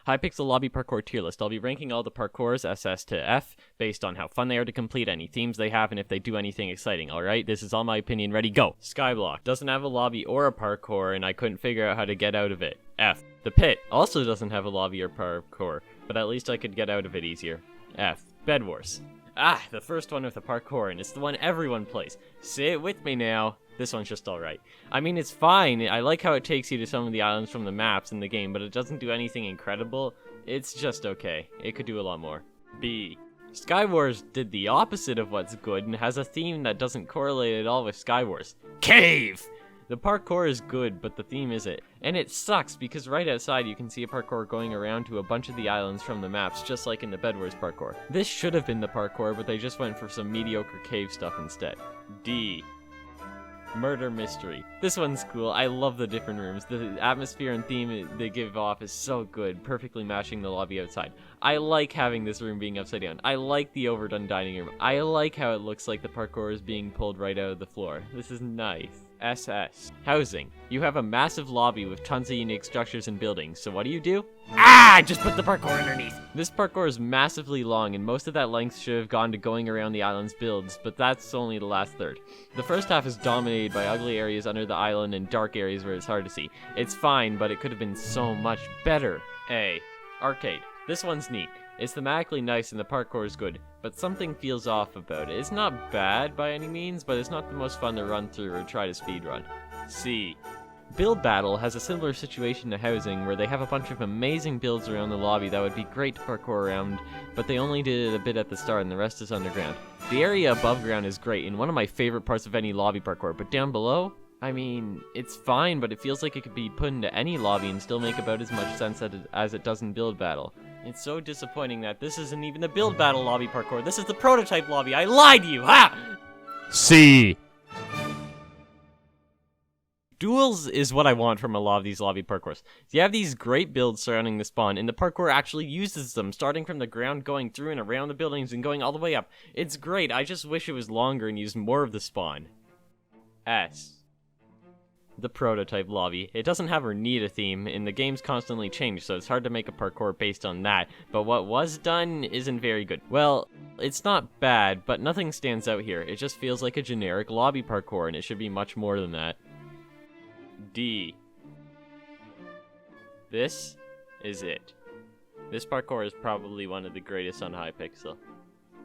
Hypixel Lobby Parkour tier list. I'll be ranking all the parkours SS to F based on how fun they are to complete, any themes they have, and if they do anything exciting, alright? This is all my opinion. Ready, go! Skyblock doesn't have a lobby or a parkour, and I couldn't figure out how to get out of it. F. The Pit also doesn't have a lobby or parkour, but at least I could get out of it easier. F. Bedwars. Ah, the first one with a parkour, and it's the one everyone plays. Say it with me now. This one's just alright. I mean, it's fine. I like how it takes you to some of the islands from the maps in the game, but it doesn't do anything incredible. It's just okay. It could do a lot more. B. Skywars did the opposite of what's good and has a theme that doesn't correlate at all with Skywars. Cave! The parkour is good, but the theme isn't. And it sucks, because right outside you can see a parkour going around to a bunch of the islands from the maps, just like in the Bedwars parkour. This should have been the parkour, but they just went for some mediocre cave stuff instead. D. Murder Mystery. This one's cool. I love the different rooms. The atmosphere and theme they give off is so good, perfectly matching the lobby outside. I like having this room being upside down. I like the overdone dining room. I like how it looks like the parkour is being pulled right out of the floor. This is nice. SS. Housing. You have a massive lobby with tons of unique structures and buildings, so what do? Ah! Just put the parkour underneath! This parkour is massively long, and most of that length should have gone to going around the island's builds, but that's only the last third. The first half is dominated by ugly areas under the island and dark areas where it's hard to see. It's fine, but it could have been so much better. A. Arcade. This one's neat. It's thematically nice and the parkour is good, but something feels off about it. It's not bad by any means, but it's not the most fun to run through or try to speedrun. C. Build Battle has a similar situation to Housing, where they have a bunch of amazing builds around the lobby that would be great to parkour around, but they only did it a bit at the start and the rest is underground. The area above ground is great and one of my favorite parts of any lobby parkour, but down below? I mean, it's fine, but it feels like it could be put into any lobby and still make about as much sense as it does in Build Battle. It's so disappointing that this isn't even the Build Battle lobby parkour. This is the Prototype lobby. I lied to you! Ha! C. Duels is what I want from a lot of these lobby parkours. You have these great builds surrounding the spawn, and the parkour actually uses them, starting from the ground, going through and around the buildings, and going all the way up. It's great. I just wish it was longer and used more of the spawn. S. The Prototype lobby. It doesn't have or need a theme, and the game's constantly changed, so it's hard to make a parkour based on that, but what was done isn't very good. Well, it's not bad, but nothing stands out here. It just feels like a generic lobby parkour, and it should be much more than that. D. This is it. This parkour is probably one of the greatest on Hypixel.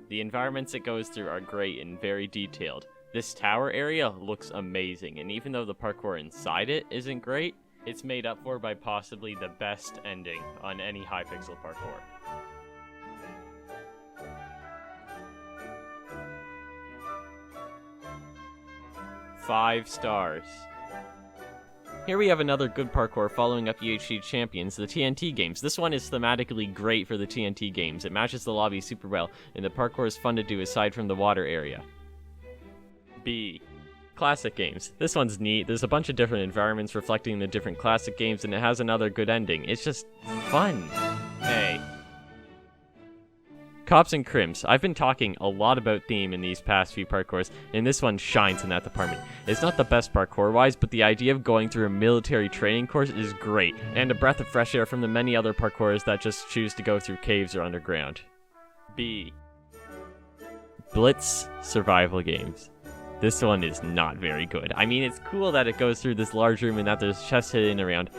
The environments it goes through are great and very detailed. This tower area looks amazing, and even though the parkour inside it isn't great, it's made up for by possibly the best ending on any Hypixel parkour. Five stars. Here we have another good parkour following up UHC Champions, the TNT Games. This one is thematically great for the TNT Games. It matches the lobby super well, and the parkour is fun to do aside from the water area. B. Classic games. This one's neat. There's a bunch of different environments reflecting the different classic games, and it has another good ending. It's just fun. A. Cops and Crimps. I've been talking a lot about theme in these past few parkours, and this one shines in that department. It's not the best parkour-wise, but the idea of going through a military training course is great, and a breath of fresh air from the many other parkours that just choose to go through caves or underground. B. Blitz survival games. This one is not very good. I mean, it's cool that it goes through this large room and that there's chests hidden around,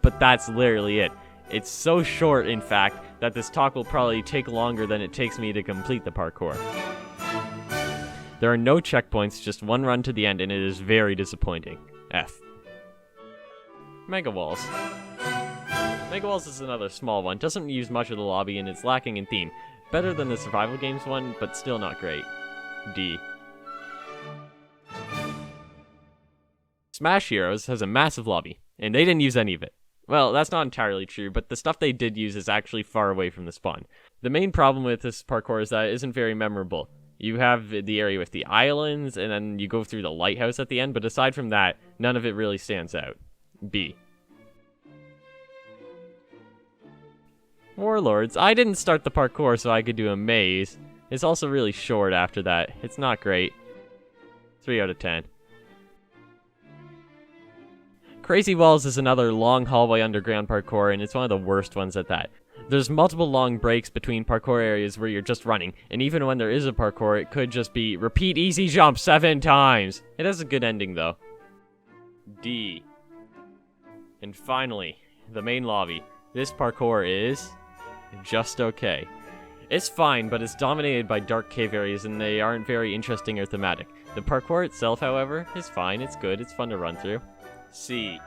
but that's literally it. It's so short, in fact, that this talk will probably take longer than it takes me to complete the parkour. There are no checkpoints, just one run to the end, and it is very disappointing. F. Mega Walls. Mega Walls is another small one, doesn't use much of the lobby, and it's lacking in theme. Better than the survival games one, but still not great. D. Smash Heroes has a massive lobby, and they didn't use any of it. Well, that's not entirely true, but the stuff they did use is actually far away from the spawn. The main problem with this parkour is that it isn't very memorable. You have the area with the islands, and then you go through the lighthouse at the end, but aside from that, none of it really stands out. B. Warlords. I didn't start the parkour so I could do a maze. It's also really short after that. It's not great. 3 out of 10. Crazy Walls is another long hallway underground parkour, and it's one of the worst ones at that. There's multiple long breaks between parkour areas where you're just running, and even when there is a parkour, it could just be repeat easy jump 7 times. It has a good ending though. D. And finally, the main lobby. This parkour is just okay. It's fine, but it's dominated by dark cave areas and they aren't very interesting or thematic. The parkour itself, however, is fine, it's good, it's fun to run through. C.